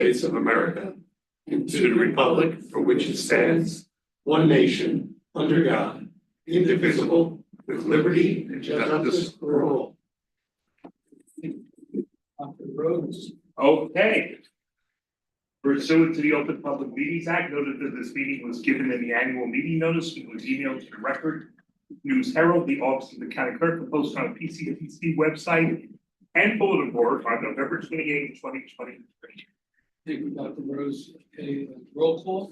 States of America, and to the republic for which it stands, one nation, under God, indivisible, with liberty and justice for all. Dr. Rhodes. Okay. Pursuant to the Open Public Meetings Act, noted that this meeting was given in the annual meeting notice, which was emailed to the Record News Herald, the Office of the County Clerk, and posted on the PCCC website and bulletin board on November 28, 2023. Thank you, Dr. Rose. Okay, roll call.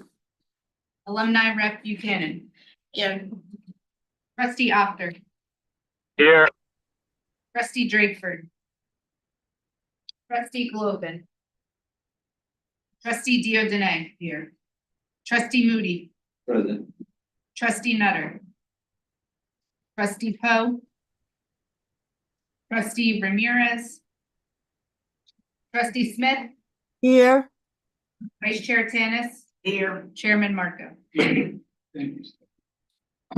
Alumni Rep Buchanan. Here. Trustee Opter. Here. Trustee Drakeford. Trustee Globin. Trustee Diodene here. Trustee Moody. Present. Trustee Nutter. Trustee Poe. Trustee Ramirez. Trustee Smith. Here. Vice Chair Tanis. Here. Chairman Marco. Thank you.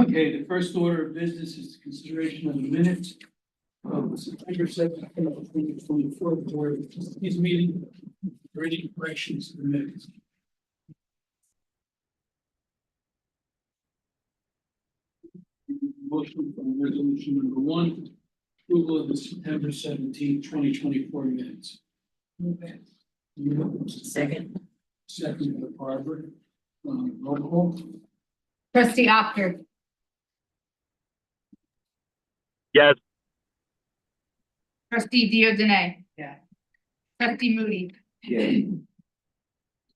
Okay, the first order of business is the consideration of the minutes of September 7th, 2024 Board of Trustees meeting. Are there any corrections to the minutes? Motion for resolution number 1, approval of the September 17th, 2024 minutes. Second. Second by Barbara. Roll call. Trustee Opter. Yes. Trustee Diodene. Yeah. Trustee Moody. Yeah.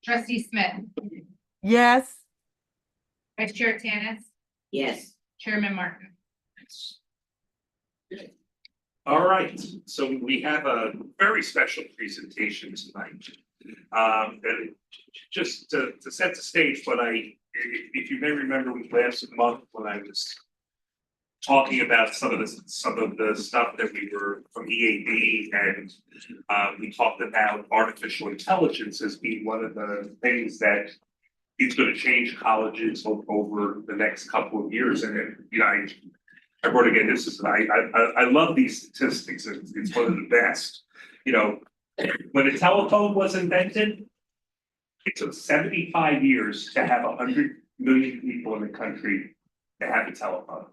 Trustee Smith. Yes. Vice Chair Tanis. Yes. Chairman Marco. All right, so we have a very special presentation tonight. And just to set the stage, if you may remember last month when I was talking about some of the stuff that we were from EAB, and we talked about artificial intelligence as being one of the things that is going to change colleges over the next couple of years. And I wrote again, I love these statistics. It's one of the best. When a telephone was invented, it took 75 years to have 100 million people in the country to have a telephone.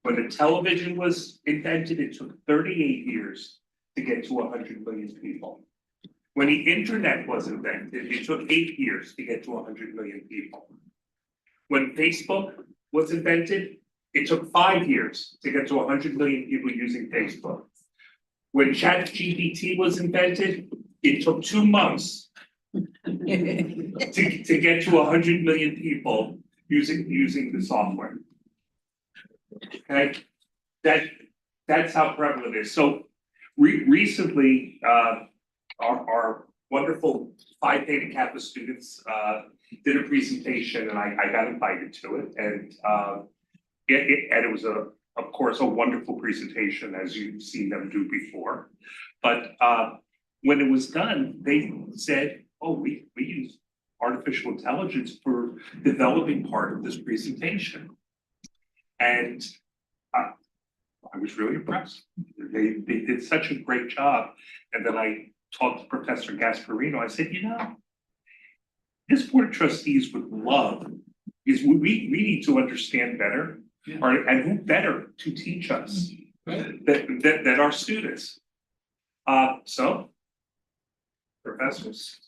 When the television was invented, it took 38 years to get to 100 million people. When the internet was invented, it took 8 years to get to 100 million people. When Facebook was invented, it took 5 years to get to 100 million people using Facebook. When ChatGPT was invented, it took 2 months to get to 100 million people using the software. Okay, that's how prevalent it is. So recently, our wonderful Phi Theta Kappa students did a presentation, and I got invited to it, and it was of course a wonderful presentation, as you've seen them do before. But when it was done, they said, "Oh, we use artificial intelligence for developing part of this presentation," and I was really impressed. They did such a great job. And then I talked to Professor Gasparino. I said, this Board of Trustees would love is we need to understand better, and who better to teach us than our students. So, professors.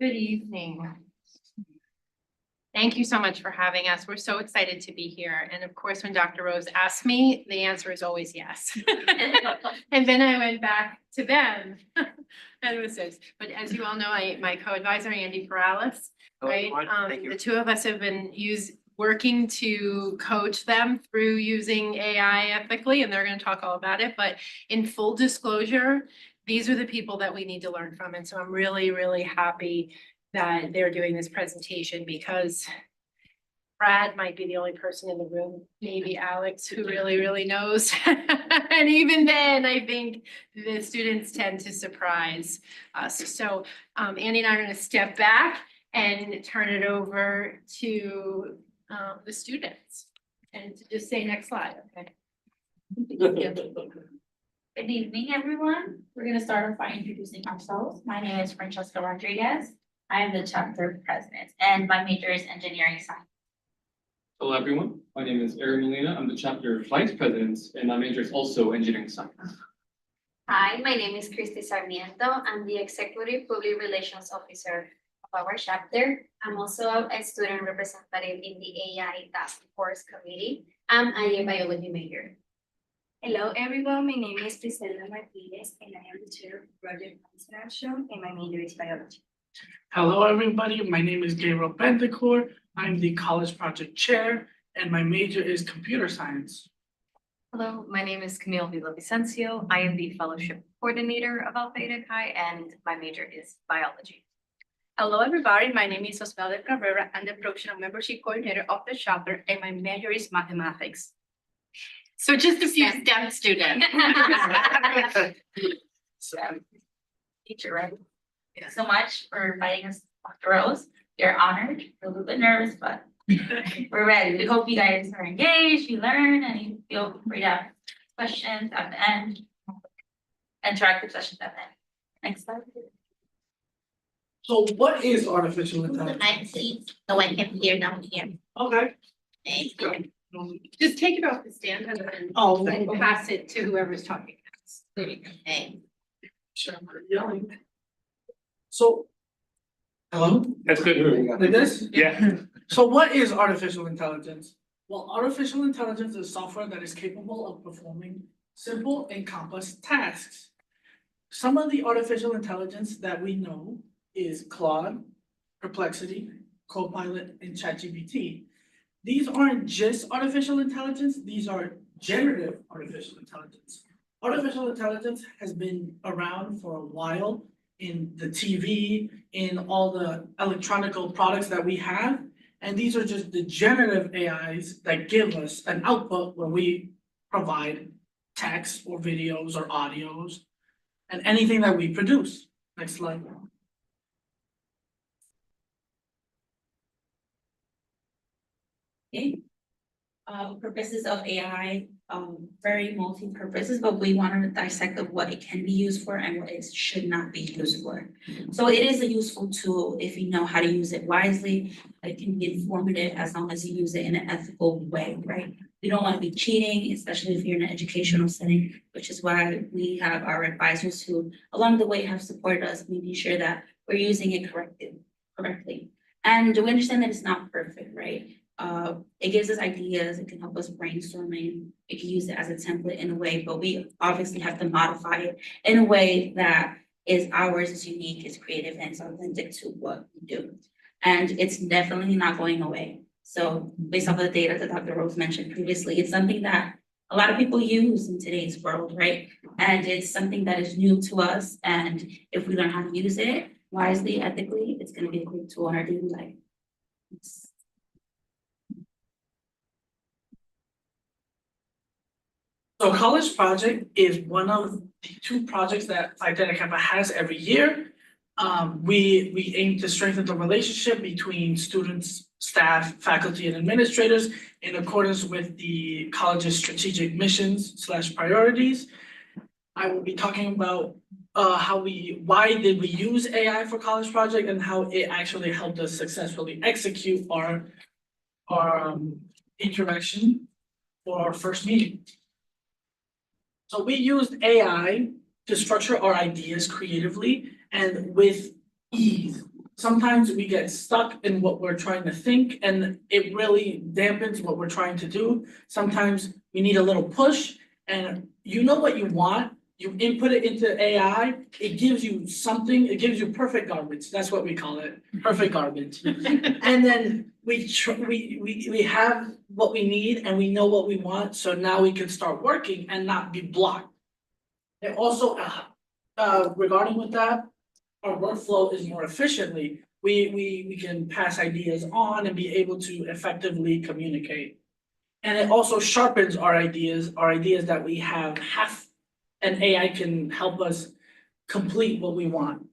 Good evening. Thank you so much for having us. We're so excited to be here. And of course, when Dr. Rose asked me, the answer is always yes. And then I went back to them and was this. But as you all know, my co-advisor, Andy Perales, right? The two of us have been working to coach them through using AI ethically, and they're going to talk all about it. But in full disclosure, these are the people that we need to learn from. And so I'm really, really happy that they're doing this presentation because Brad might be the only person in the room, maybe Alex, who really knows. And even then, I think the students tend to surprise us. So Andy and I are gonna step back and turn it over to the students. And to just say next slide, okay? Good evening, everyone. We're gonna start off by introducing ourselves. My name is Francesca Rodriguez. I am the chapter president and my major is engineering science. Hello, everyone. My name is Aaron Molina. I'm the chapter vice president, and my major is also engineering science. Hi, my name is Christy Sarmiento. I'm the Executive Public Relations Officer of our chapter. I'm also a student representative in the AI Task Force Committee. I'm a biology major. Hello, everyone. My name is Priscilla Martinez, and I am the chair of Project Construction, and my major is biology. Hello, everybody. My name is Gabriel Bendecourt. I'm the college project chair, and my major is computer science. Hello, my name is Camille Villavicencio. I am the fellowship coordinator of Alpha Eta Chi, and my major is biology. Hello, everybody. My name is Osvaldo Cabrera. I'm the professional membership coordinator of the chapter, and my major is mathematics. So just a few STEM students. Teacher, right? Thank you so much for inviting us, Dr. Rose. We're honored. We're a little bit nervous, but we're ready. We hope you guys are engaged, you learn, and you feel free to have questions at the end. Interactive sessions at the end. Next slide. So what is artificial intelligence? I'm pleased. No one can hear, no one here. Okay. Thank you. Just take it off the stand and then Oh, and pass it to whoever's talking. There you go. Thanks. Sure, I'm yelling. So, hello? That's good. Like this? Yeah. So what is artificial intelligence? Well, artificial intelligence is software that is capable of performing simple and complex tasks. Some of the artificial intelligence that we know is Claude, Perplexity, Copilot, and ChatGPT. These aren't just artificial intelligence, these are generative artificial intelligence. Artificial intelligence has been around for a while in the TV, in all the electronic products that we have. And these are just the generative AIs that give us an output where we provide text or videos or audios and anything that we produce. Next slide. Okay. Purposes of AI, very multi-purposes, but we want to dissect of what it can be used for and what it should not be used for. So it is a useful tool if you know how to use it wisely. It can be informative as long as you use it in an ethical way, right? You don't want to be cheating, especially if you're in an educational setting, which is why we have our advisors who along the way have supported us, making sure that we're using it correctly. And we understand that it's not perfect, right? It gives us ideas, it can help us brainstorming, it can use it as a template in a way, but we obviously have to modify it in a way that is ours, is unique, is creative, and is authentic to what we do. And it's definitely not going away. So based off of the data that Dr. Rose mentioned previously, it's something that a lot of people use in today's world, right? And it's something that is new to us. And if we learn how to use it wisely, ethically, it's going to be a great tool in our daily life. So College Project is one of the two projects that Phi Theta Kappa has every year. We aim to strengthen the relationship between students, staff, faculty, and administrators in accordance with the college's strategic missions / priorities. I will be talking about why did we use AI for College Project and how it actually helped us successfully execute our interaction for our first meeting. So we used AI to structure our ideas creatively and with ease. Sometimes we get stuck in what we're trying to think and it really dampens what we're trying to do. Sometimes we need a little push and you know what you want, you input it into AI, it gives you something, it gives you perfect garbage. That's what we call it, perfect garbage. And then we have what we need and we know what we want, so now we can start working and not be blocked. And also, regarding with that, our workflow is more efficiently. we can pass ideas on and be able to effectively communicate. And it also sharpens our ideas that we have, and AI can help us complete what we want.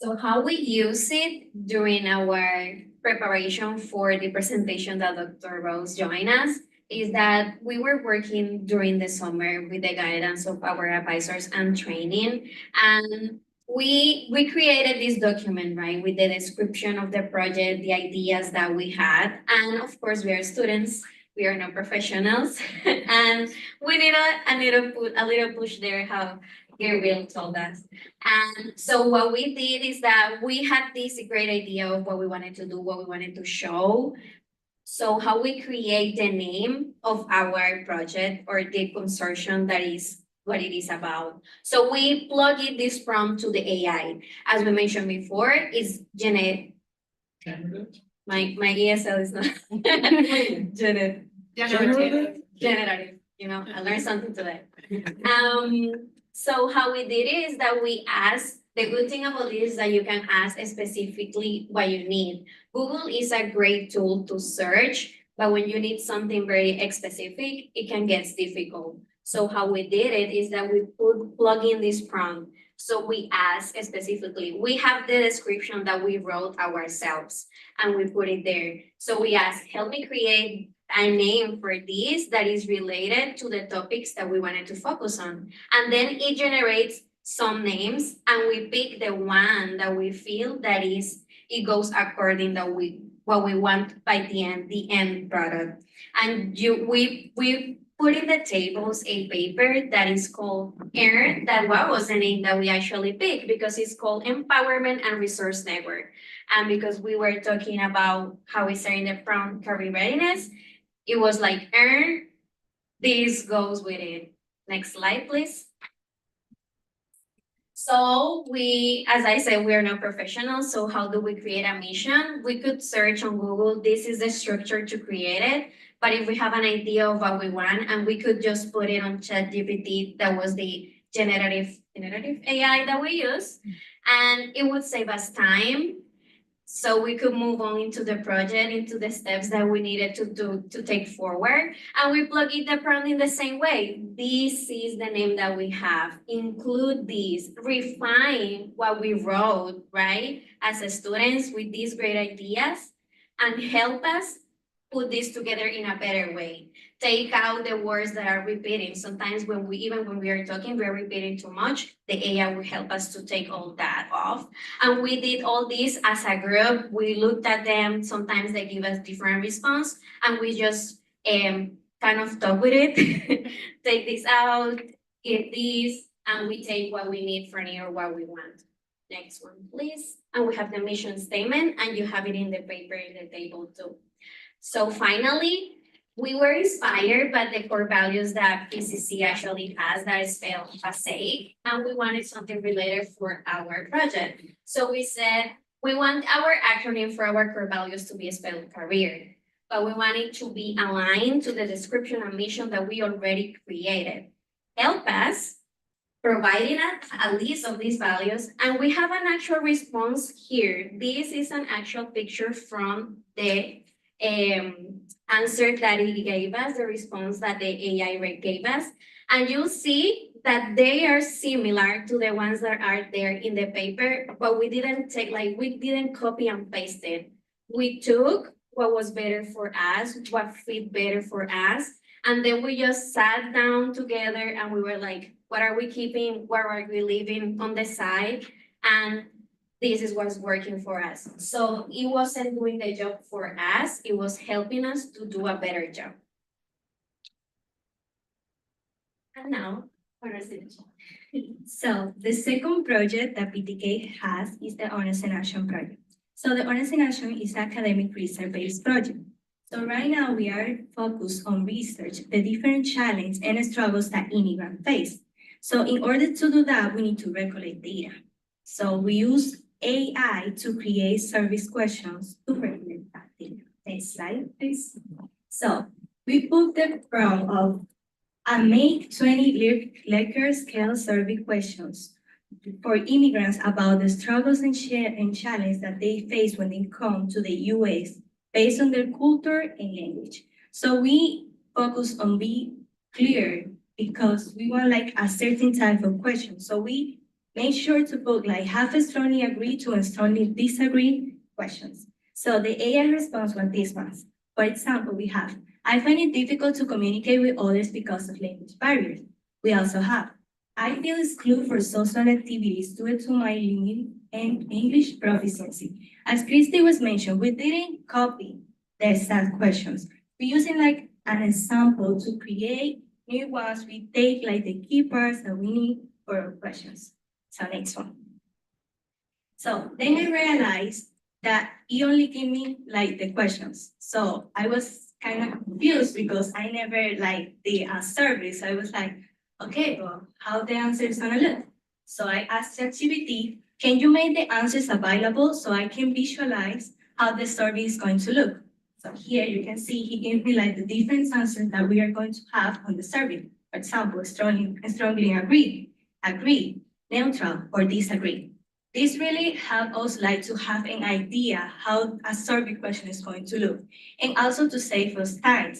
So how we use it during our preparation for the presentation that Dr. Rose joined us is that we were working during the summer with the guidance of our advisors and training. And we created this document, right, with the description of the project, the ideas that we had. And of course, we are students, we are not professionals. And we need a little push there, how Gabriel told us. And so what we did is that we had this great idea of what we wanted to do, what we wanted to show. So how we create the name of our project or the consortium that is what it is about. So we plug in this prompt to the AI. As we mentioned before, it's generative. My ESL is not generative. You know, I learned something today. So how we did it is that we asked, the good thing about this is that you can ask specifically what you need. Google is a great tool to search, but when you need something very specific, it can get difficult. So how we did it is that we plug in this prompt. So we ask specifically, we have the description that we wrote ourselves and we put it there. So we ask, help me create a name for this that is related to the topics that we wanted to focus on. And then it generates some names and we pick the one that we feel that it goes according to what we want by the end product. And we put in the tables a paper that is called EARN, that was the name that we actually picked because it's called Empowerment and Resource Network. And because we were talking about how we say in the prompt career readiness, it was like EARN, this goes with it. Next slide, please. So as I said, we are not professionals. So how do we create a mission? We could search on Google, this is the structure to create it. But if we have an idea of what we want, and we could just put it on ChatGPT, that was the generative AI that we use, and it would save us time. So we could move on into the project, into the steps that we needed to do to take forward. And we plug in the prompt in the same way. This is the name that we have. Include this, refine what we wrote, right? As students with these great ideas, and help us put this together in a better way. Take out the words that are repeating. Sometimes when we are talking, we're repeating too much. The AI will help us to take all that off. And we did all this as a group. We looked at them. Sometimes they give us different response, and we just kind of talk with it. Take this out, get this, and we take what we need from it or what we want. Next one, please. And we have the mission statement, and you have it in the paper in the table too. So finally, we were inspired by the core values that PCC actually has, that is spelled PASEI, and we wanted something related for our project. So we said, we want our acronym for our core values to be spelled career, but we want it to be aligned to the description and mission that we already created. Help us providing a list of these values, and we have an actual response here. This is an actual picture from the answer that he gave us, the response that the AI gave us. And you'll see that they are similar to the ones that are there in the paper, but we didn't copy and paste it. We took what was better for us, what fit better for us, and then we just sat down together and we were like, what are we keeping? What are we leaving on the side? And this is what's working for us. So it wasn't doing the job for us, it was helping us to do a better job. And now, for residential. So the second project that PTK has is the Honors in Action project. So the Honors in Action is an academic research-based project. So right now we are focused on research, the different challenges and struggles that immigrants face. So in order to do that, we need to recollect data. So we use AI to create service questions to recollect that data. Next slide, please. So we put the prompt of and make 20 Likert scale survey questions for immigrants about the struggles and challenges that they face when they come to the US based on their culture and language. So we focus on being clear because we want like a certain type of question. So we make sure to put like half strongly agree to and strongly disagree questions. So the AI response was this ones. For example, we have, I find it difficult to communicate with others because of language barriers. We also have, I feel excluded for social activities due to my limited English proficiency. As Christy was mentioned, we didn't copy the exact questions. We're using like an example to create new ones. We take like the key parts that we need for our questions. So next one. So then I realized that he only gave me like the questions. So I was kind of confused because I never like the survey. So I was like, okay, well, how the answers gonna look? So I asked ChatGPT, can you make the answers available so I can visualize how the survey is going to look? So here you can see he gave me like the different answers that we are going to have on the survey. For example, strongly agree, neutral, or disagree. This really helps us like to have an idea how a survey question is going to look, and also to save us time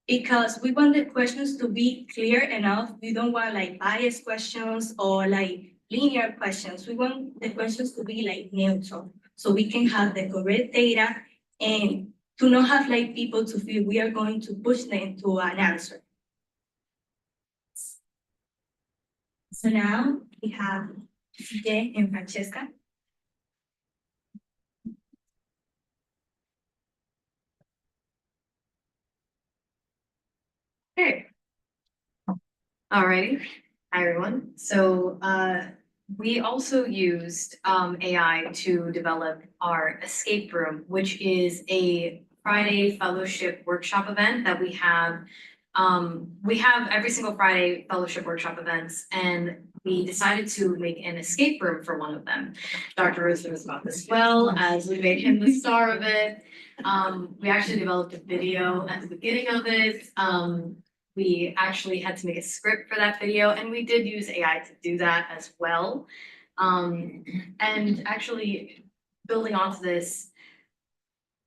because we want the questions to be clear enough. We don't want like biased questions or like linear questions. We want the questions to be like neutral so we can have the correct data and to not have like people to feel we are going to push them to an answer. So now we have CJ and Francesca. Okay. Alrighty, hi everyone. So we also used AI to develop our escape room, which is a Friday fellowship workshop event that we have. We have every single Friday fellowship workshop events, and we decided to make an escape room for one of them. Dr. Rose knows about this well, as we made him the star of it. We actually developed a video at the beginning of it. We actually had to make a script for that video, and we did use AI to do that as well. And actually, building onto this,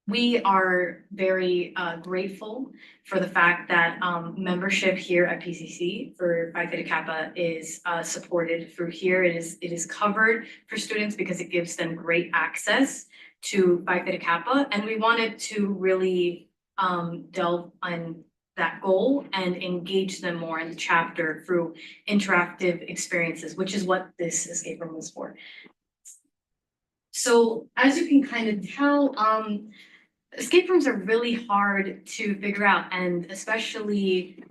we are very grateful for the fact that membership here at PCC for Phi Theta Kappa is supported through here. It is covered for students because it gives them great access to Phi Theta Kappa, and we wanted to really delve on that goal and engage them more in the chapter through interactive experiences, which is what this escape room is for. So as you can kind of tell, escape rooms are really hard to figure out, and especially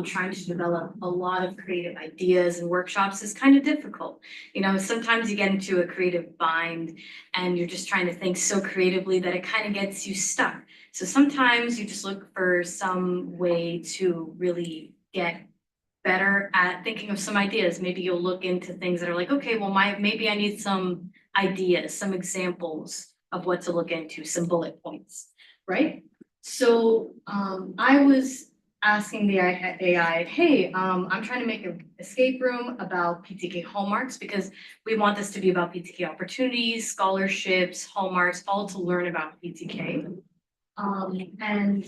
trying to develop a lot of creative ideas and workshops is kind of difficult. You know, sometimes you get into a creative bind and you're just trying to think so creatively that it kind of gets you stuck. So sometimes you just look for some way to really get better at thinking of some ideas. Maybe you'll look into things that are like, okay, well, maybe I need some ideas, some examples of what to look into, some bullet points, right? So I was asking the AI, hey, I'm trying to make an escape room about PTK hallmarks because we want this to be about PTK opportunities, scholarships, hallmarks, all to learn about PTK. And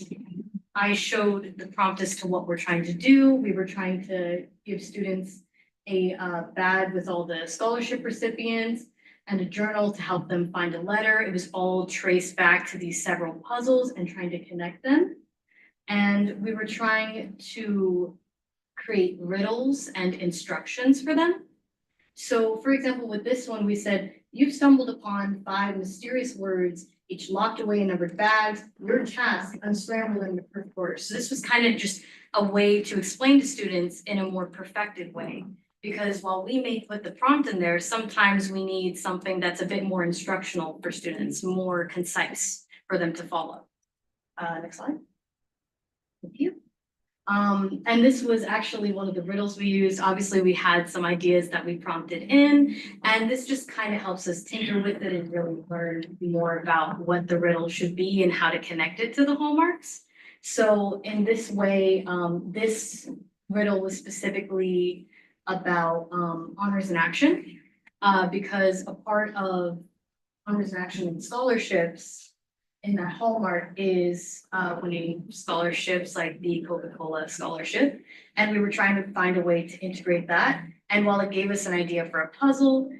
I showed the prompt as to what we're trying to do. We were trying to give students a bag with all the scholarship recipients and a journal to help them find a letter. It was all traced back to these several puzzles and trying to connect them. And we were trying to create riddles and instructions for them. So for example, with this one, we said, you've stumbled upon 5 mysterious words, each locked away in numbered bags. Your task, unscramble them in the perfect order. So this was kind of just a way to explain to students in a more perfected way. Because while we may put the prompt in there, sometimes we need something that's a bit more instructional for students, more concise for them to follow. Next slide. Thank you. And this was actually one of the riddles we used. Obviously, we had some ideas that we prompted in, and this just kind of helps us tinker with it and really learn more about what the riddle should be and how to connect it to the hallmarks. So in this way, this riddle was specifically about honors and action. Because a part of honors and action and scholarships in that hallmark is winning scholarships like the Coca-Cola scholarship. And we were trying to find a way to integrate that. And while it gave us an idea for a puzzle,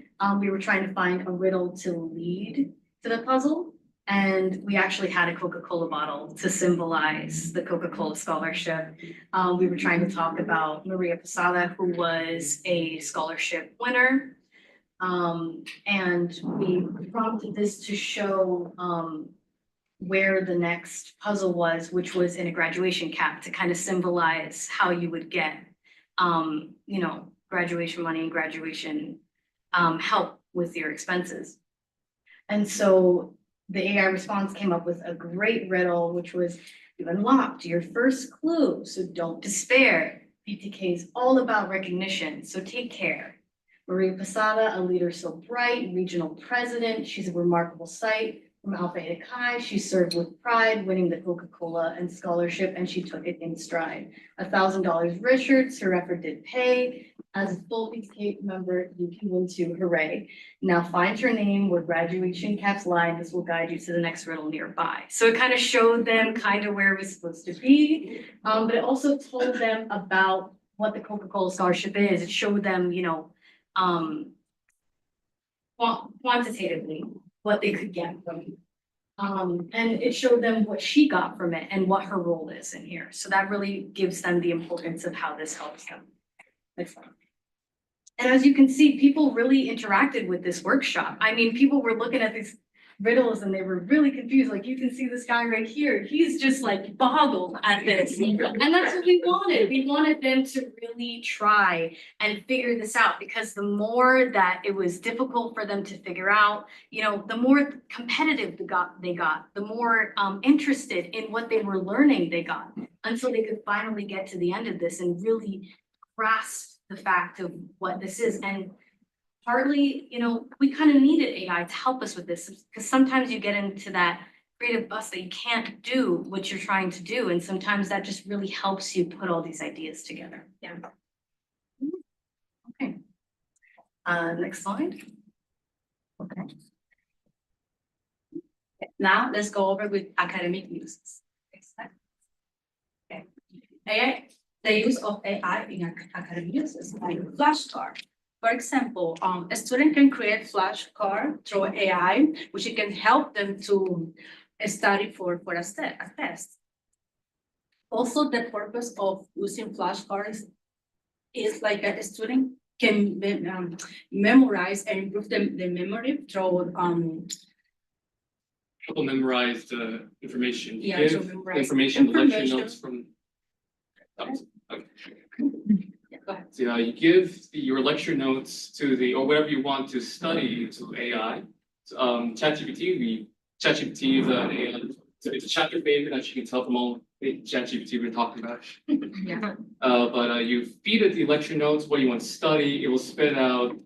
we were trying to find a riddle to lead to the puzzle. And we actually had a Coca-Cola bottle to symbolize the Coca-Cola scholarship. We were trying to talk about Maria Posada, who was a scholarship winner. And we prompted this to show where the next puzzle was, which was in a graduation cap to kind of symbolize how you would get, you know, graduation money and graduation help with your expenses. And so the AI response came up with a great riddle, which was, you unlocked your first clue, so don't despair. PTK is all about recognition, so take care. Maria Posada, a leader so bright, regional president, she's a remarkable sight. From Alpha Eta Chi, she served with pride, winning the Coca-Cola and scholarship, and she took it in stride. $1,000 Richards, her effort did pay. As a full PCK member, you can win too, hooray. Now find your name where graduation caps lie, and this will guide you to the next riddle nearby. So it kind of showed them kind of where it was supposed to be, but it also told them about what the Coca-Cola scholarship is. It showed them, you know, quantitatively what they could get from it. And it showed them what she got from it and what her role is in here. So that really gives them the importance of how this helps them. Next one. And as you can see, people really interacted with this workshop. I mean, people were looking at these riddles and they were really confused. Like you can see this guy right here, he's just like boggled at this. And that's what we wanted. We wanted them to really try and figure this out, because the more that it was difficult for them to figure out, you know, the more competitive they got, the more interested in what they were learning they got, until they could finally get to the end of this and really grasp the fact of what this is. And partly, you know, we kind of needed AI to help us with this, because sometimes you get into that creative bus that you can't do what you're trying to do. And sometimes that just really helps you put all these ideas together. Yeah. Okay. Next slide. Okay. Now let's go over with academic uses. Okay. AI, the use of AI in academic uses, like flashcards. For example, a student can create flashcard through AI, which it can help them to study for a test. Also, the purpose of using flashcards is like a student can memorize and improve the memory through People memorize the information. Yeah, Give so memorize information, lecture information. notes from. Okay. Yeah, go ahead. So you give your lecture notes to the, or whatever you want to study to AI. ChatGPT is an AI, it's a chapter favorite, as you can tell from all the ChatGPT we're talking about. Yeah. But you feed it the lecture notes, what you want to study, it will spit out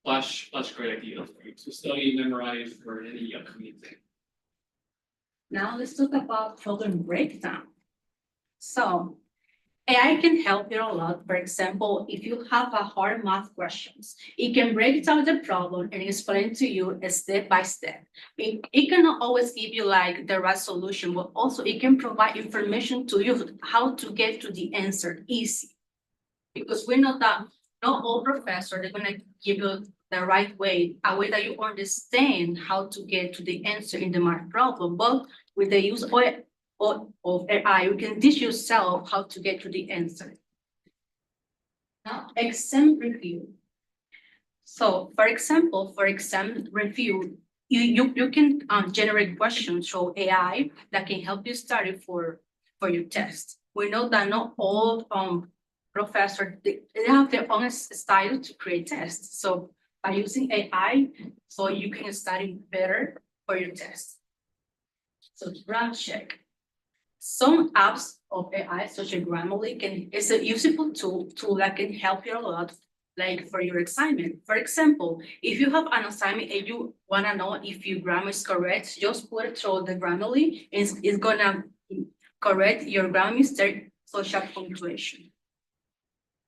flashcard ideas for you to study, memorize, for any upcoming thing. Now let's talk about problem breakdown. So AI can help you a lot. For example, if you have a hard math questions, it can break down the problem and explain to you step by step. It cannot always give you like the right solution, but also it can provide information to you how to get to the answer easy. Because we know that not all professors are gonna give you the right way, a way that you understand how to get to the answer in the math problem. But with the use of AI, you can teach yourself how to get to the answer. Now, exam review. So, for example, for exam review, you can generate questions through AI that can help you study for your test. We know that not all professors they have their own style to create tests. So by using AI, so you can study better for your test. So graph check. Some apps of AI, such as Grammarly, is a useful tool that can help you a lot, like for your assignment. For example, if you have an assignment and you wanna know if your grammar is correct, just put it through the Grammarly, it's gonna correct your grammar mistake, such as punctuation.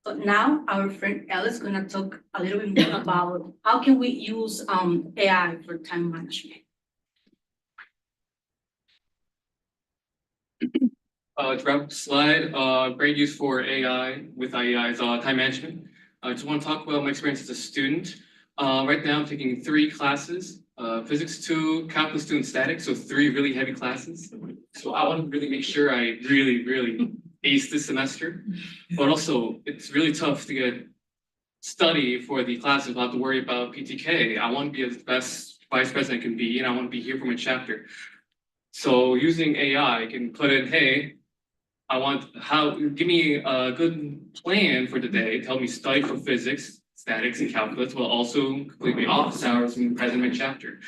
So now our friend Elle is gonna talk a little bit more about how can we use AI for time management. To wrap up the slide, great use for AI with IEI's time management. I just want to talk about my experience as a student. Right now I'm taking 3 classes, physics 2, calculus 2, and statics, so 3 really heavy classes. So I want to really make sure I really ace this semester. But also, it's really tough to get study for the classes without to worry about PTK. I want to be the best vice president I can be, and I want to be here for my chapter. So using AI, I can put in, hey, give me a good plan for the day, tell me study for physics, statics, and calculus, while also complete my office hours and present my chapter.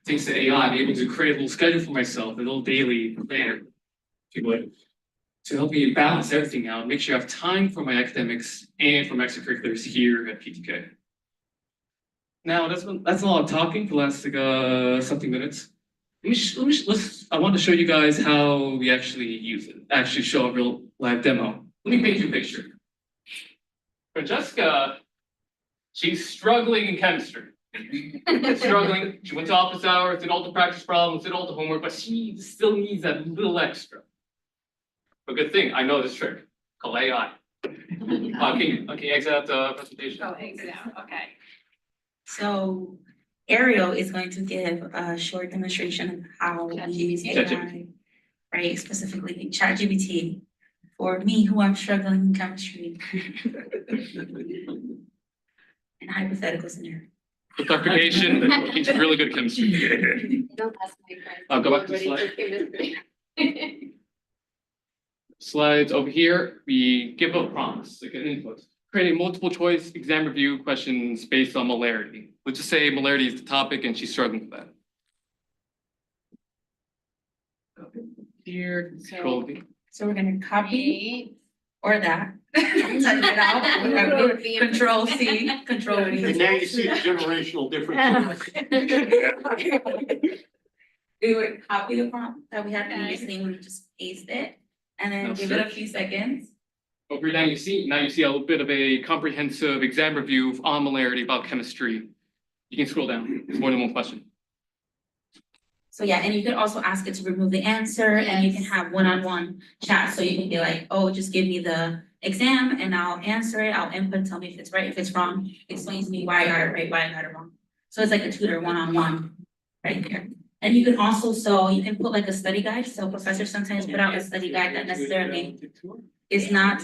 Thanks to AI, I'm able to create a little schedule for myself, a little daily planner, if you would, to help me balance everything out, make sure I have time for my academics and for my extracurriculars here at PTK. Now, that's a lot of talking for the last something minutes. I want to show you guys how we actually use it, actually show a real live demo. Let me paint you a picture. Francesca, she's struggling in chemistry. Struggling, she went to office hours, did all the practice problems, did all the homework, but she still needs that little extra. But good thing, I know this trick, called AI. Okay, exit out the presentation. Oh, exit out, okay. So Ariel is going to give a short demonstration of how we use AI, right? Specifically ChatGPT for me, who I'm struggling in chemistry. In a hypothetical scenario. For clarification, he's really good at chemistry. Don't ask my friend. I'll go back to the slide. Slides over here, we give up prompts, like an input. Creating multiple choice exam review questions based on molarity. Let's just say molarity is the topic and she's struggling with that. Here, control V. So we're gonna copy or that. Type it out. Control C, Control V. And now you see the generational difference. We would copy the prompt that we had previously, we would just paste it and then give it a few seconds. Over now you see a little bit of a comprehensive exam review on molarity about chemistry. You can scroll down, there's more than one question. So yeah, and you can also ask it to remove the answer and you can have one-on-one chat. So you can be like, oh, just give me the exam and I'll answer it. I'll input, tell me if it's right, if it's wrong, explain to me why I got it right, why I got it wrong. So it's like a tutor one-on-one right there. And you can also, so you can put like a study guide. So professors sometimes put out a study guide that necessarily is not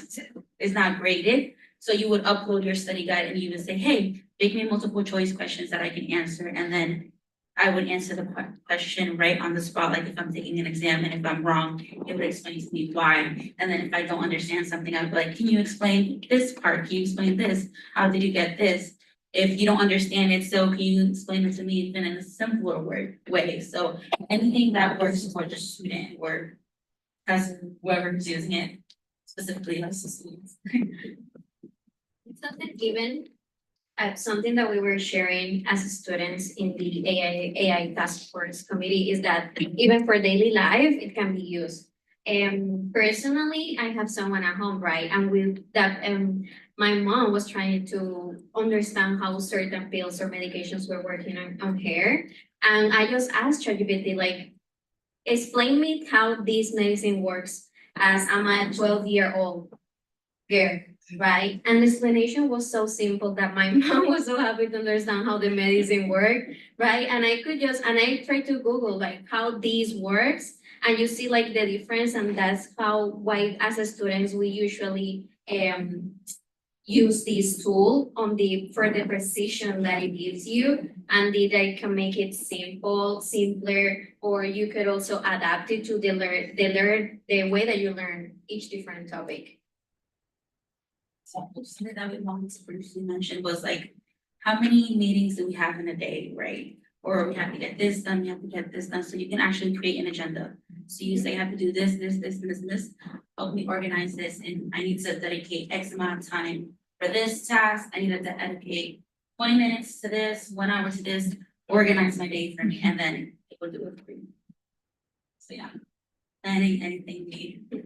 graded. So you would upload your study guide and you would say, hey, make me multiple choice questions that I can answer. And then I would answer the question right on the spot, like if I'm taking an exam and if I'm wrong, it would explain to me why. And then if I don't understand something, I'd be like, can you explain this part? Can you explain this? How did you get this? If you don't understand it, so can you explain it to me even in a simpler way? So anything that works for the student or as whoever is using it, specifically us as students. Something even something that we were sharing as students in the AI task force committee is that even for daily life, it can be used. Personally, I have someone at home, right? And with that, my mom was trying to understand how certain pills or medications were working on her. And I just asked ChatGPT, like, explain me how this medicine works as I'm a 12-year-old girl. Right, and the explanation was so simple that my mom was so happy to understand how the medicine worked, right? And I tried to Google like how this works, and you see like the difference, and that's why as a students we usually use this tool for the precision that it gives you, and I can make it simpler, or you could also adapt it to the way that you learn each different topic. Something that we wanted to briefly mention was like, how many meetings do we have in a day, right? Or we have to get this done, we have to get this done, so you can actually create an agenda. So you say, I have to do this, and this, help me organize this, and I need to dedicate X amount of time for this task, I need to dedicate 20 minutes to this, 1 hour to this, organize my day for me, and then it will do it for you. So yeah, anything you need.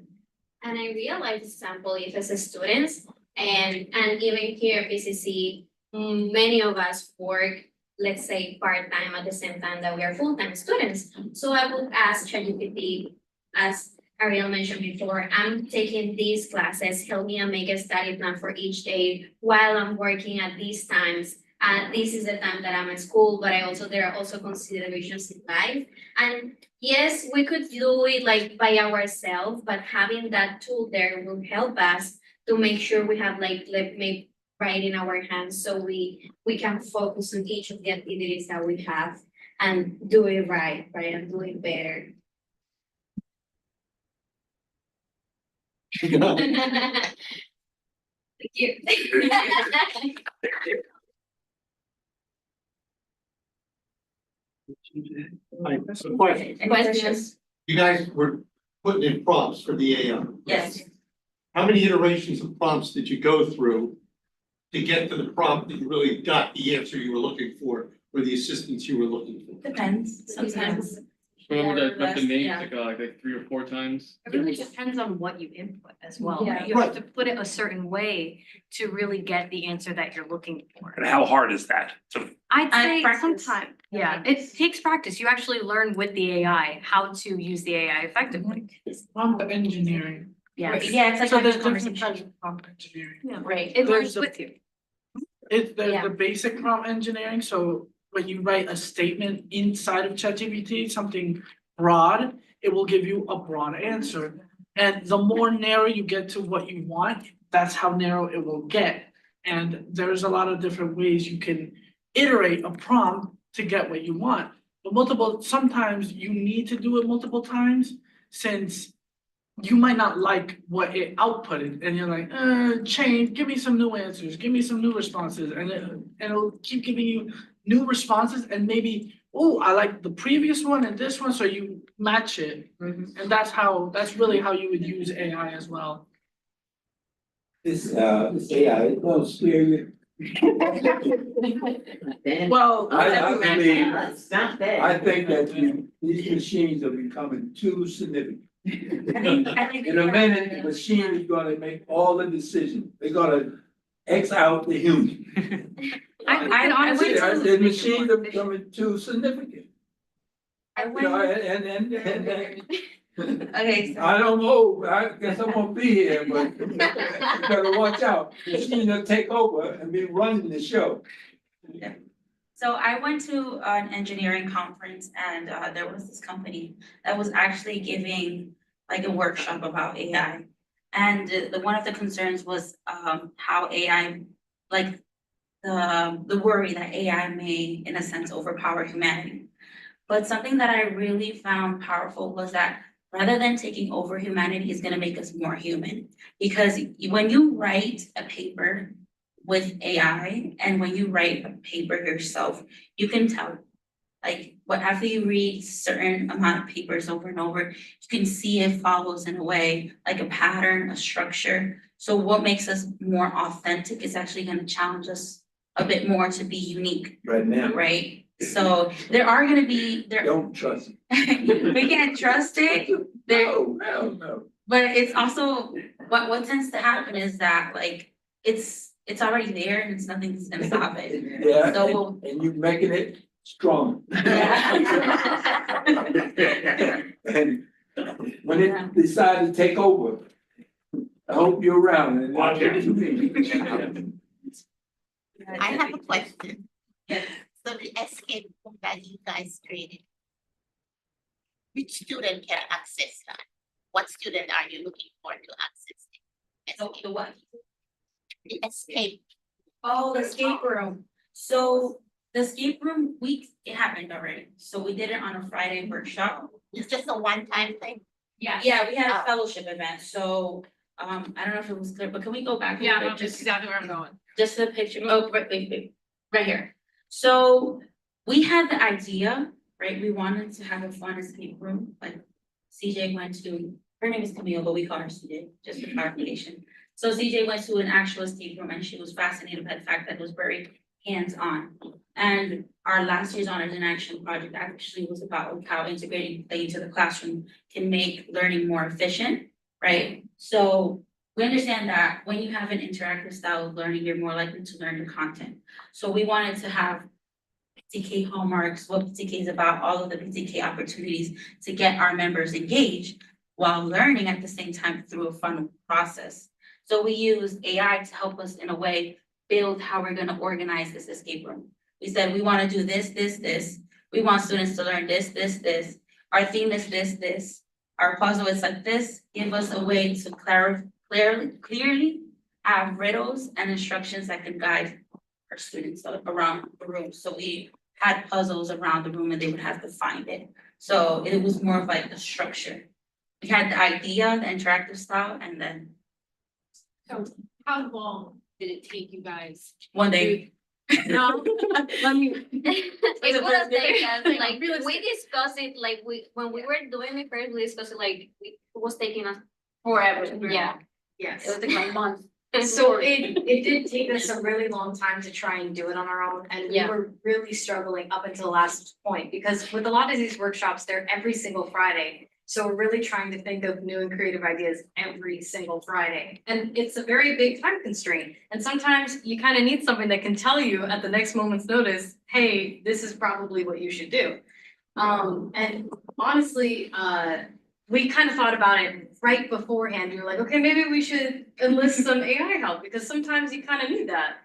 And I realized, example, if as a student, And even here at PCC, many of us work, let's say, part-time at the same time that we are full-time students. So I would ask ChatGPT, as Ariel mentioned before, I'm taking these classes, help me and make a study plan for each day while I'm working at these times. This is the time that I'm at school, but there are also considerations in life. And yes, we could do it like by ourselves, but having that tool there will help us to make sure we have make right in our hands, so we can focus on each of the activities that we have and do it right, and do it better. Thank you. So question, Questions? you guys were putting in prompts for the AI. Yes. How many iterations of prompts did you go through to get to the prompt that you really got the answer you were looking for, or the assistance you were looking for? Depends, sometimes. Remember that, More or like the less, names, yeah. like 3 or 4 times? It really depends on what you input as well, Yeah. right? You have to put it a certain way to really get the answer that you're looking for. And how hard is that? I'd say practice. sometime, yeah, it takes practice. You actually learn with the AI how to use the AI effectively. Prompt engineering. Yeah. Yeah, it's like So having there's a different conversation. types of prompt engineering. Right. It There's learns the- with you. There's Yeah. the basic prompt engineering, so when you write a statement inside of ChatGPT, something broad, it will give you a broad answer. And the more narrow you get to what you want, that's how narrow it will get. And there's a lot of different ways you can iterate a prompt to get what you want. But sometimes you need to do it multiple times, since you might not like what it outputted, and you're like, change, give me some new answers, give me some new responses, and it'll keep giving you new responses, and maybe, oh, I like the previous one and this one, so you match it. And that's really how you would use AI as well. This AI, it won't scare you. Well, I think that these machines are becoming too significant. In a minute, the machine is gonna make all the decisions. They're gonna X out the human. I honestly. The machines are becoming too significant. I You know, went, and okay, so I don't know, I guess I won't be here, but you better watch out. The machine will take over and be running the show. So I went to an engineering conference and there was this company that was actually giving like a workshop about AI. And one of the concerns was how AI, like the worry that AI may, in a sense, overpower humanity. But something that I really found powerful was that rather than taking over humanity, is gonna make us more human. Because when you write a paper with AI and when you write a paper yourself, you can tell, like, after you read certain amount of papers over and over, you can see it follows in a way, like a pattern, a structure. So what makes us more authentic is actually gonna challenge us a bit more to be unique, Right now. right? So there are gonna be, Don't trust it. we can't trust it. No, hell no. But it's also, what tends to happen is that, like, it's already there and it's nothing that's gonna stop it. Yeah, So and you making it strong. And when it decide to take over, I hope you're around and watch it. I have a question. So the escape room that you guys created, which student can access that? What student are you looking for to access it? The what? The escape. Oh, the escape room. So the escape room week, it happened already. So we did it on a Friday workshop. It's just a one-time thing. Yeah, we had a fellowship event. So I don't know if it was clear, but can we go back? a Yeah, little no, bit? just exactly where I'm going. Just the picture, oh, wait, right here. So we had the idea, right? We wanted to have a fun escape room, like CJ went to, her name is Camille, but we call her CJ, just for clarification. So CJ went to an actual escape room and she was fascinated by the fact that it was very hands-on. And our last year's Honors in Action project actually was about how integrating play into the classroom can make learning more efficient, right? So We understand that when you have an interactive style of learning, you're more likely to learn the content. So we wanted to have PTK hallmarks, what PTK is about, all of the PTK opportunities to get our members engaged while learning at the same time through a fun process. So we use AI to help us in a way build how we're gonna organize this escape room. We said, we wanna do this, this, this. We want students to learn this, this, this. Our theme is this, this. Our puzzle is like this. Give us a way to clearly have riddles and instructions that can guide our students around the room. So we had puzzles around the room and they would have to find it. So it was more of like a structure. We had the idea, the interactive style, and then So how long did it take you guys? one day. No, let me. It was take us, like, Realistic. we discussed it, like, when we were doing it first, we discussed it, like, it was taking us forever. Yeah, It yes. was taking like months. So it did take us a really long time to try and do it on our own, and we Yeah. were really struggling up until the last point, because with a lot of these workshops, they're every single Friday. So we're really trying to think of new and creative ideas every single Friday, and it's a very big time constraint. And sometimes you kind of need something that can tell you at the next moment's notice, hey, this is probably what you should do. And honestly, we kind of thought about it right beforehand. We were like, okay, maybe we should enlist some AI help, because sometimes you kind of need that.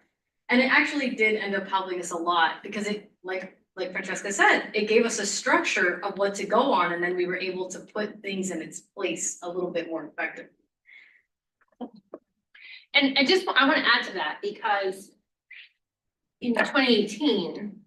And it actually did end up helping us a lot, because it, like Francesca said, it gave us a structure of what to go on, and then we were able to put things in its place a little bit more effectively. And I want to add to that, because in 2018,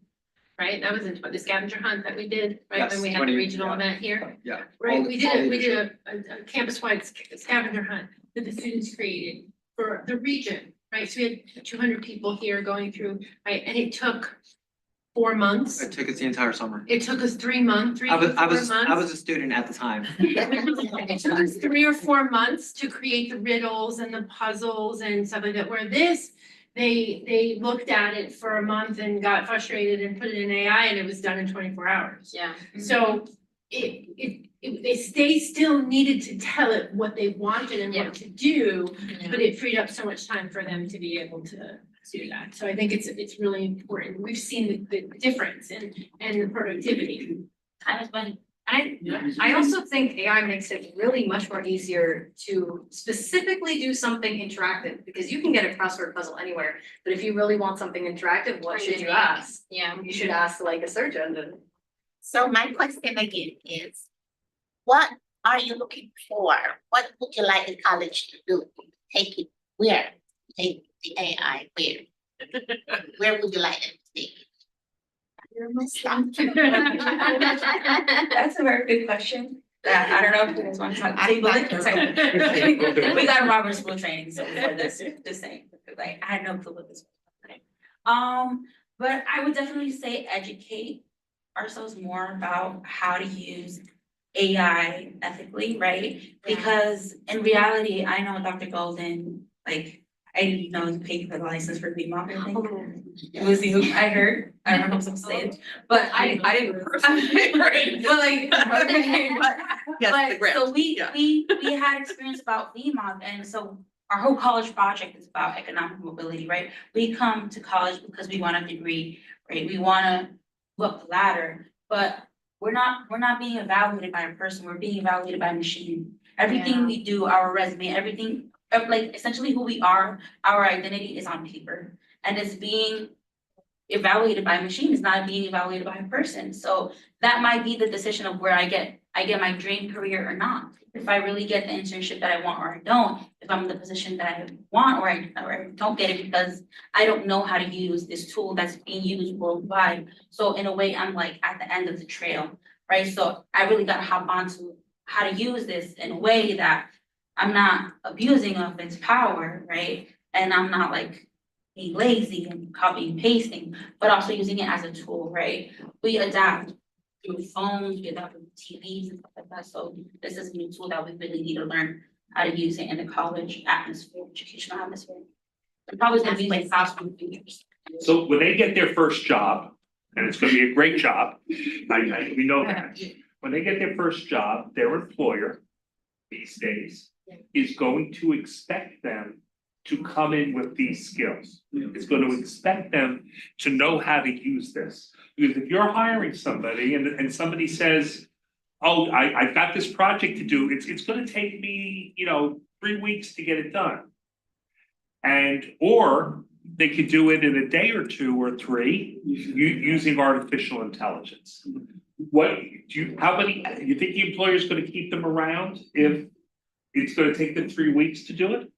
right, that was in the scavenger hunt that we did, right, when Yes, we had the 20, regional yeah. event here. Yeah. Right, All we all did a campus-wide scavenger hunt that the students created for the region, right? So we had 200 people here going through, right, and it took 4 months. It took us the entire summer. It took us 3 months, I was, 4 months. I was a student at the time. It took us 3 or 4 months to create the riddles and the puzzles and stuff like that, where this, they looked at it for a month and got frustrated and put it in AI, and it was done in 24 hours. Yeah. So they still needed to tell it what they wanted and what to do, but it freed up so much time for them to be able to do that. So I think it's really important. We've seen the difference in the productivity. Time is money. I also think AI makes it really much more easier to specifically do something interactive, because you can get a crossword puzzle anywhere. But if you really want something interactive, what should you ask? Yeah. You should ask like a search engine. So my question again is, what are you looking for? What would you like the college to do? Take it where? Take the AI where? Where would you like them to take it? That's a very good question. I don't know if you guys want to talk table it. We got Robert School training, so for this, just saying, like, I had no clue what this was. But I would definitely say educate ourselves more about how to use AI ethically, right? Because in reality, I know Dr. Golden, like, I didn't know he paid for the license for VMOP, I think. It was you, I heard, I don't know if I'm supposed to say it, but I didn't personally, right? But like, but so we had experience about VMOP, and so our whole college project is about economic mobility, right? We come to college because we want a degree, right? We wanna go up the ladder, but we're not being evaluated by a person, we're being evaluated by a machine. Everything we do, our resume, everything, like essentially who we are, our identity is on paper. And it's being evaluated by a machine, it's not being evaluated by a person. So that might be the decision of where I get my dream career or not. If I really get the internship that I want or I don't, if I'm in the position that I want or I don't get it because I don't know how to use this tool that's being used worldwide. So in a way, I'm like at the end of the trail, right? So I really gotta hop onto how to use this in a way that I'm not abusing of its power, right? And I'm not like being lazy and copying and pasting, but also using it as a tool, right? We adapt through phones, we adapt with TVs and stuff like that. So this is a new tool that we really need to learn how to use it in the college atmosphere, educational atmosphere. And probably gonna be like classroom features. So when they get their first job, and it's gonna be a great job, we know that. When they get their first job, their employer these days is going to expect them to come in with these skills. It's going to expect them to know how to use this. Because if you're hiring somebody and somebody says, oh, I've got this project to do, it's gonna take me, 3 weeks to get it done. Or they could do it in a day or 2 or 3 using artificial intelligence. You think the employer is gonna keep them around if it's gonna take them 3 weeks to do it?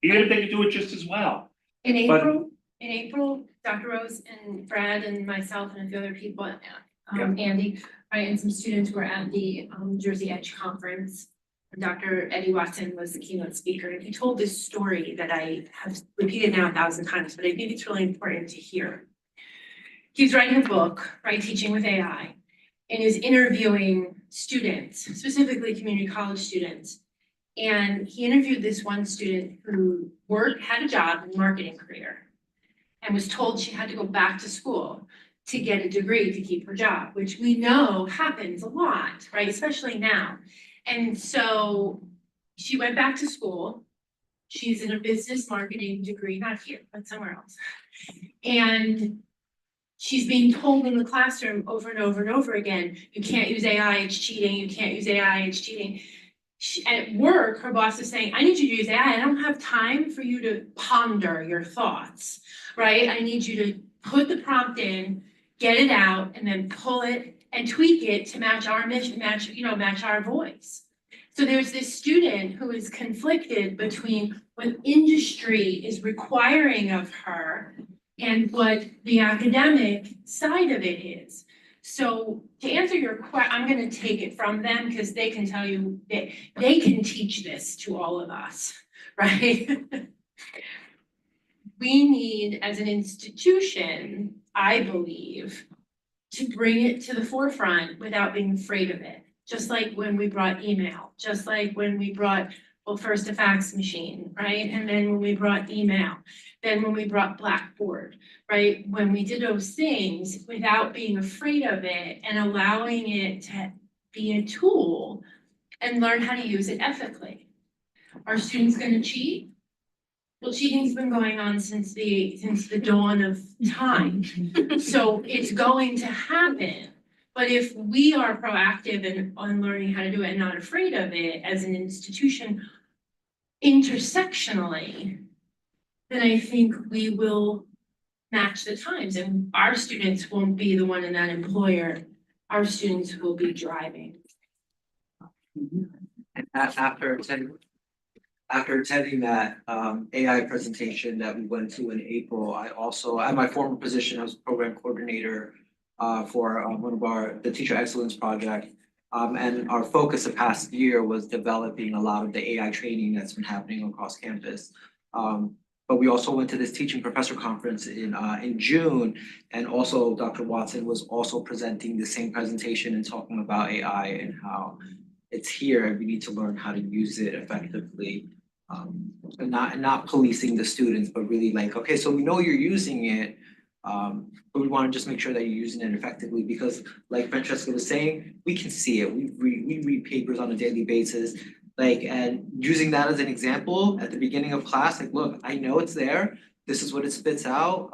Even if they could do it just as well. In But- April, Dr. Rose and Brad and myself and a few other people, Andy, right, and some students were at the Jersey Edge conference. And Dr. Eddie Watson was the keynote speaker, and he told this story that I have repeated now 1,000 times, but I think it's really important to hear. He's writing a book, right, Teaching with AI, and is interviewing students, specifically community college students. And he interviewed this one student who had a job in marketing career and was told she had to go back to school to get a degree to keep her job, which we know happens a lot, right? Especially now. And so she went back to school. She's in a business marketing degree, not here, but somewhere else. And she's being told in the classroom over and over and over again, you can't use AI, it's cheating, you can't use AI, it's cheating. At work, her boss is saying, I need you to use AI. I don't have time for you to ponder your thoughts, right? I need you to put the prompt in, get it out, and then pull it and tweak it to match our mission, match our voice. So there's this student who is conflicted between what industry is requiring of her and what the academic side of it is. So to answer your question, I'm gonna take it from them because they can tell you that they can teach this to all of us, right? We need, as an institution, I believe, to bring it to the forefront without being afraid of it. Just like when we brought email, just like when we brought, well, first a fax machine, right? And then when we brought email, then when we brought Blackboard, right? When we did those things without being afraid of it and allowing it to be a tool and learn how to use it ethically. Are students gonna cheat? Well, cheating's been going on since the dawn of time. So it's going to happen. But if we are proactive in on learning how to do it and not afraid of it as an institution intersectionally, then I think we will match the times and our students won't be the one in that employer. Our students will be driving. And after attending that AI presentation that we went to in April, I also, at my former position, I was program coordinator for one of the Teacher Excellence Project. And our focus the past year was developing a lot of the AI training that's been happening across campus. But we also went to this teaching professor conference in June, and also Dr. Watson was also presenting the same presentation and talking about AI and how it's here and we need to learn how to use it effectively. And not policing the students, but really like, okay, so we know you're using it, but we want to just make sure that you're using it effectively because like Francesca was saying, we can see it. We read papers on a daily basis. Like, and using that as an example at the beginning of class, like, look, I know it's there. This is what it spits out.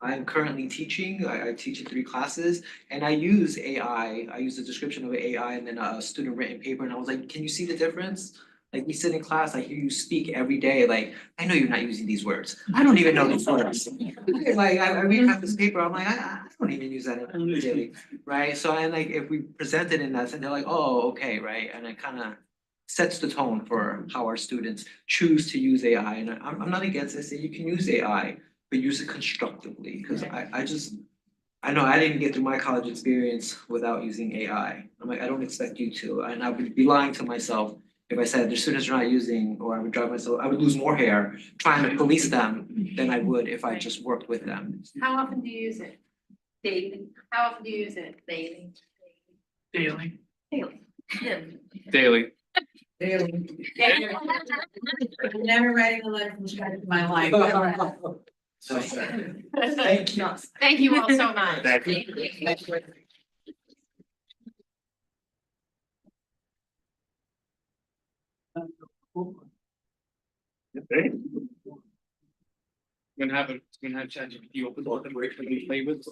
I'm currently teaching. I teach in 3 classes, and I use AI. I use the description of AI and then a student written paper, and I was like, can you see the difference? Like we sit in class, I hear you speak every day. Like, I know you're not using these words. I don't even know these words. Like, I read half this paper, I'm like, I don't even use that daily, right? So, and like, if we present it in that, and they're like, oh, okay, right? And it kind of sets the tone for how our students choose to use AI. And I'm not against it, say you can use AI, but use it constructively. Because I know I didn't get through my college experience without using AI. I'm like, I don't expect you to. And I would be lying to myself if I said the students are not using, or I would drive myself, I would lose more hair trying to police them than I would if I just worked with them. How often do you use it? Daily. How often do you use it? Daily. Daily. Daily. I'm never writing a letter from scratch in my life. So, thank you. Thank you all so much. Thank you. Okay. Gonna have ChatGPT open up and wait for me to play with.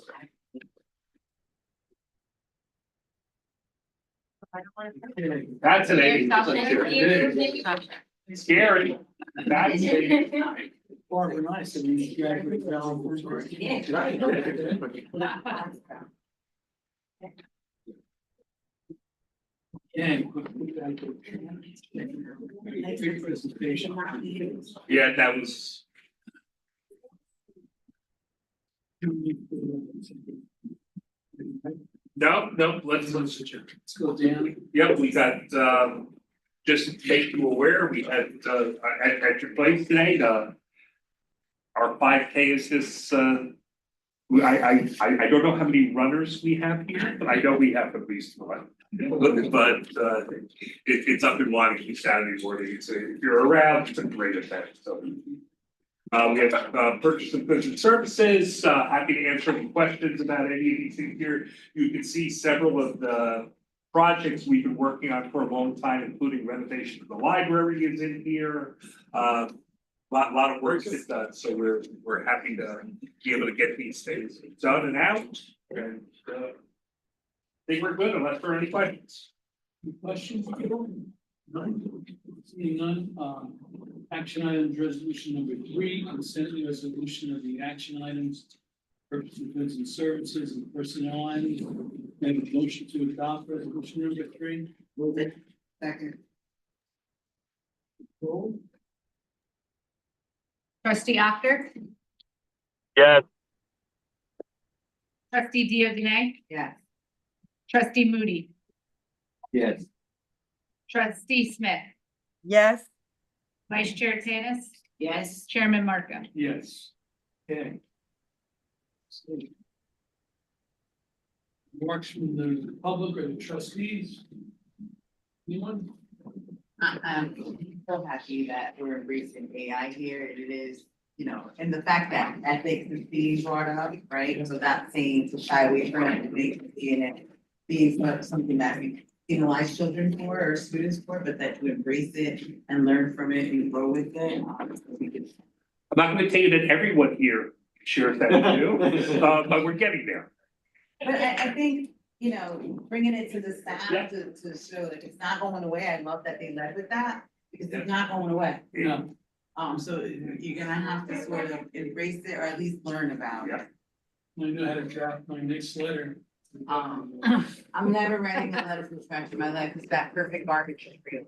That's an Thank you. Scary. That's it. Barbara, nice, I mean, you graduated from first grade. Yeah. Great presentation. Yeah, that was. No, let's go down. Yep, we got, just to make you aware, we had, at your place today, our 5K is this, I don't know how many runners we have here, but I know we have at least one. But it's up in Wanakee Saturday morning, so if you're around, it's a great event, so. We have purchase of goods and services, happy to answer any questions about any of these things here. You can see several of the projects we've been working on for a long time, including renovation of the library is in here. Lot of work is done, so we're happy to be able to get these things done and out, and I think we're good unless there are any questions. Any questions? None. Seeing none, action items, resolution number 3, consent resolution of the action items. Purchase of goods and services and personnel items. May I have a motion to adopt resolution number 3? Move it. Second. Roll. Trustee Actor, Yes. trustee Diogene, Yes. trustee Moody, Yes. trustee Smith, Yes. vice chair Tanis, Yes. chairman Marco. Yes. Okay. So, remarks from the public or the trustees? Anyone? I'm so happy that we're embracing AI here. It is, and the fact that ethics is being brought up, right? So that's saying to shy away from it, being something that we penalize children for or students for, but that to embrace it and learn from it and grow with it. I'm not gonna tell you that everyone here shares that view, but we're getting there. But I think, bringing it to the staff to show that it's not going away. I love that they led with that because it's not going away. Yeah. So you're gonna have to sort of embrace it or at least learn about it. I know how to draft my next letter. I'm never writing a letter from scratch in my life. It's that perfect garbage for you.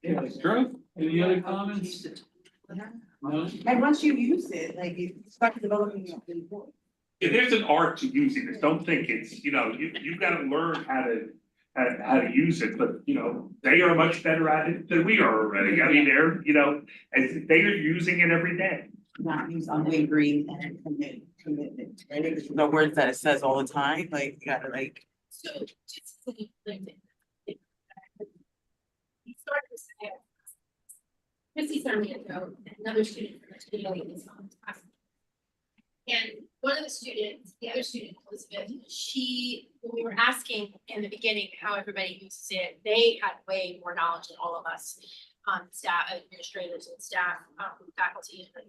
Yeah, it's true. Any other comments? No? And once you use it, like you start developing your own voice. If there's an art to using this, don't think it's, you gotta learn how to use it, but they are much better at it than we are already. I mean, they're, as they are using it every day. Not use unwavering and commitment. And it's the words that it says all the time, like you gotta like. So just so you know, he started to say, Chrissy Sarmiento, another student from the studio is on class. And one of the students, the other student, Elizabeth, when we were asking in the beginning how everybody uses it, they had way more knowledge than all of us, staff, administrators and staff, faculty. But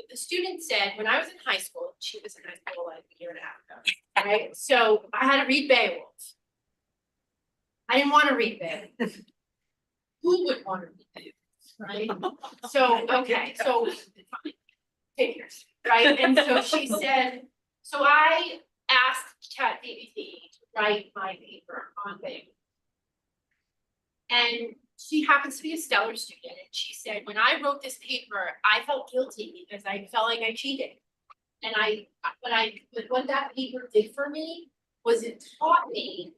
the student said, when I was in high school, she was in high school like a year and a half ago, right? So I had to read Beowulf. I didn't want to read Beowulf. Who would want to read Beowulf, right? So, okay, so figures, right? And so she said, so I asked ChatGPT to write my paper on Beowulf. And she happens to be a stellar student. And she said, when I wrote this paper, I felt guilty because I felt like I cheated. And but what that paper did for me was it taught me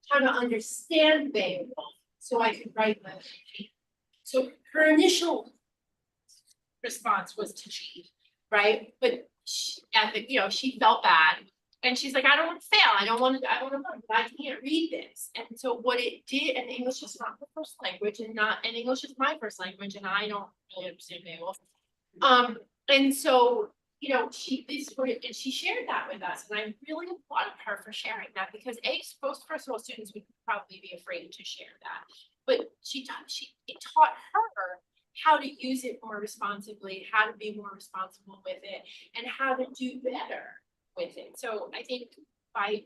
how to understand Beowulf so I could write my paper. So her initial response was to cheat, right? But she felt bad. And she's like, I don't want to fail. I want to learn, but I can't read this. And so what it did, and English is not her first language, and English is my first language, and I don't really understand Beowulf. And so you know, and she shared that with us, and I really applaud her for sharing that, because most first of all, students would probably be afraid to share that. But it taught her how to use it more responsibly, how to be more responsible with it, and how to do better with it. So I think by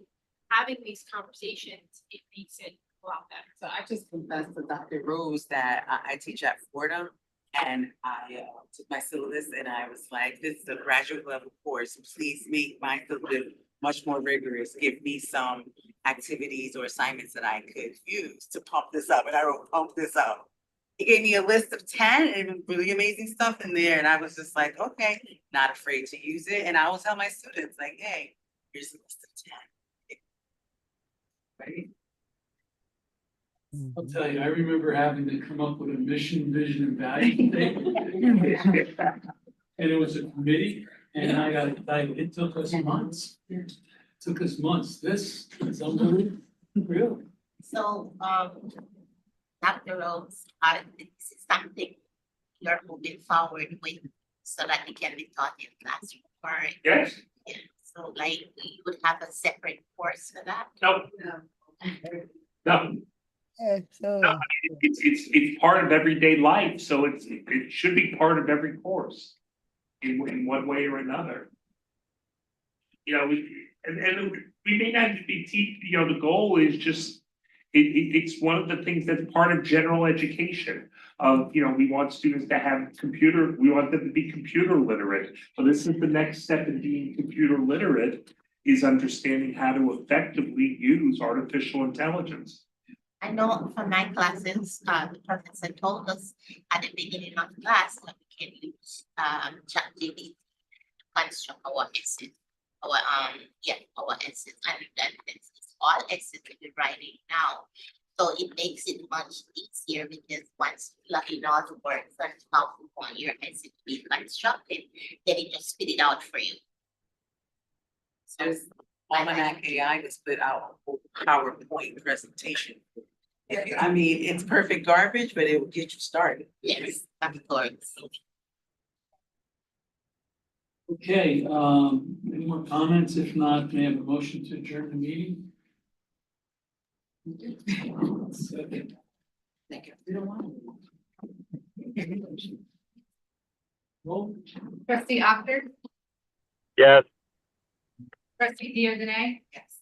having these conversations, it makes it a lot better. So I just confessed to Dr. Rose that I teach at Fordham, and I took my syllabus and I was like, this is a graduate level course. Please make my syllabus much more rigorous. Give me some activities or assignments that I could use to pump this up. And I wrote, pump this up. He gave me a list of 10 and really amazing stuff in there. And I was just like, okay, not afraid to use it. And I will tell my students like, hey, here's a list of 10. Right? I'll tell you, I remember having to come up with a mission, vision, and value statement. And it was a committee, and it took us months. This is unbelievable, really. So, Dr. Rose, this is something you're moving forward with so that it can be taught in classroom, right? Yes. Yeah. So like, you would have a separate course for that? No. No. So, No, it's part of everyday life, so it should be part of every course in one way or another. You know, we may not be you know, the goal is just, it's one of the things that's part of general education. You know, we want students to have we want them to be computer literate. So this is the next step in being computer literate, is understanding how to effectively use artificial intelligence. I know from my classes, the professor told us at the beginning of class that we can use ChatGPT to construct our essay, our essay, and then it's all essays that we're writing now. So it makes it much easier because once you plug in all the words and how you want your essay to be constructed, then it just spit it out for you. So Almanac AI to split out a PowerPoint presentation. I mean, it's perfect garbage, but it will get you started. Yes, of course. Okay, any more comments? If not, may I have a motion to adjourn the meeting? Second. Thank you. We don't want to. Roll. Trustee Octor, yes. trustee Diogene, Yes.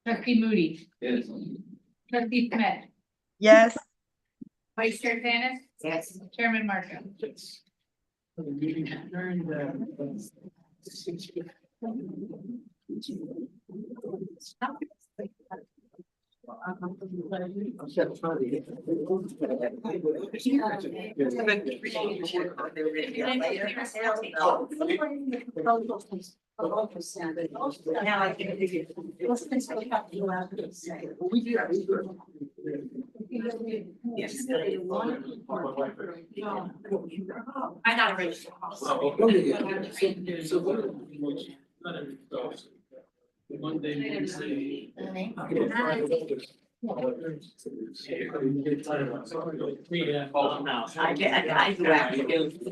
trustee Moody, Yes. trustee Smith, Yes. vice chair Dennis, Yes. chairman Marco. Yes. The meeting adjourned. I'm not ready. Monday, Wednesday. I do actually.